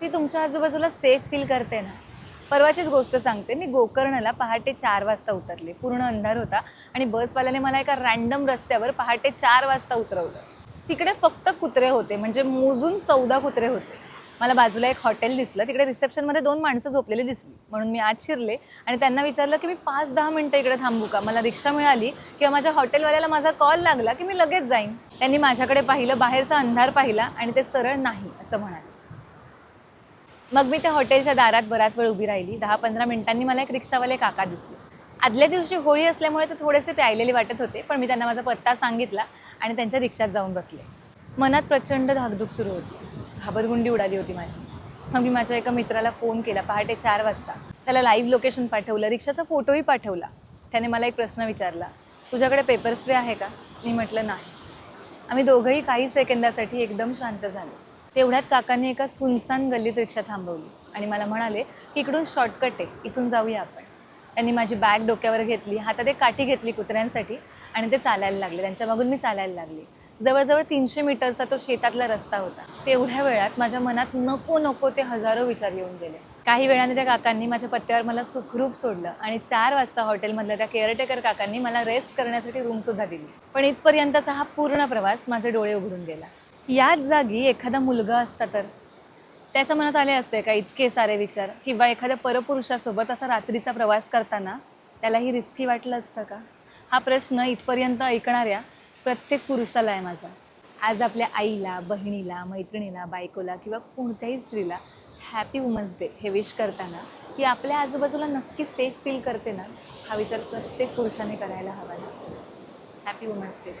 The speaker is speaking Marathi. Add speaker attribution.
Speaker 1: ती तुमच्या आजूबाजूला सेफ फील करते ना. परवाचीच गोष्ट सांगते. मी गोकर्णला पहाटे 4 वाजता उतरले. पूर्ण अंधार होता आणि बसवाल्याने मला एका रँडम रस्त्यावर पहाटे 4 वाजता उतरवलं. तिकडे फक्त कुत्रे होते, म्हणजे मोजून 14 कुत्रे होते. मला बाजूला एक हॉटेल दिसलं. तिकडे रिसेप्शनमध्ये 2 माणसं झोपलेली दिसली. म्हणून मी आत शिरले आणि त्यांना विचारलं की मी 5-10 मिनिटं इकडे थांबू का? मला रिक्षा मिळाली किंवा माझ्या हॉटेलवाल्याला माझा कॉल लागला की मी लगेच जाईन. त्यांनी माझ्याकडे पाहिलं, बाहेरचा अंधार पाहिला आणि ते सरळ नाही असं म्हणाले. मग मी त्या हॉटेलच्या दारात बराच वेळ उभी राहिली. 10-15 मिनिटांनी मला एक रिक्षावाले काका दिसले. आदल्या दिवशी होळी असल्यामुळे ते थोडेसे प्यायलेले वाटत होते, पण मी त्यांना माझा पत्ता सांगितला आणि त्यांच्या रिक्षात जाऊन बसले. मनात प्रचंड धाकधूक सुरू होती. घाबरगुंडी उडाली होती माझी. मग मी माझ्या एका मित्राला फोन केला पहाटे 4 वाजता. त्याला लाईव्ह लोकेशन पाठवलं, रिक्षाचा फोटोही पाठवला. त्याने मला एक प्रश्न विचारला, तुझ्याकडे पेपर स्प्रे आहे का? मी म्हटलं नाही. आम्ही दोघंही काही सेकंदासाठी एकदम शांत झालो. तेवढ्यात काकांनी एका सुनसान गल्लीत रिक्षा थांबवली आणि मला म्हणाले की इकडून शॉर्टकट आहे, इथून जाऊया आपण. त्यांनी माझी बॅग डोक्यावर घेतली, हातात एक काठी घेतली कुत्र्यांसाठी आणि ते चालायला लागले. त्यांच्या मागून मी चालायला लागले. जवळजवळ 300 मीटरचा तो शेतातला रस्ता होता. तेवढ्या वेळात माझ्या मनात नको नको ते हजारो विचार येऊन गेले. काही वेळाने त्या काकांनी माझ्या पत्त्यावर मला सुखरूप सोडलं आणि 4 वाजता हॉटेलमधल्या त्या केअरटेकर काकांनी मला रेस्ट करण्यासाठी रूमसुद्धा दिली. पण इथपर्यंतचा हा पूर्ण प्रवास माझे डोळे उघडून गेला. याच जागी एखादा मुलगा असता तर त्याच्या मनात आले असते का इतके सारे विचार? किंवा एखाद्या परपुरुषासोबत असा रात्रीचा प्रवास करताना त्यालाही रिस्की वाटलं असतं का? हा प्रश्न इथपर्यंत ऐकणाऱ्या प्रत्येक पुरुषाला आहे माझा. आज आपल्या आईला, बहिणीला, मैत्रिणीला, बायकोला किंवा कोणत्याही स्त्रीला हॅपी वुमन्स डे हे विश करताना ती आपल्या आजूबाजूला नक्की सेफ फील करते ना, हा विचार प्रत्येक पुरुषाने करायला हवा ना. Happy women's day.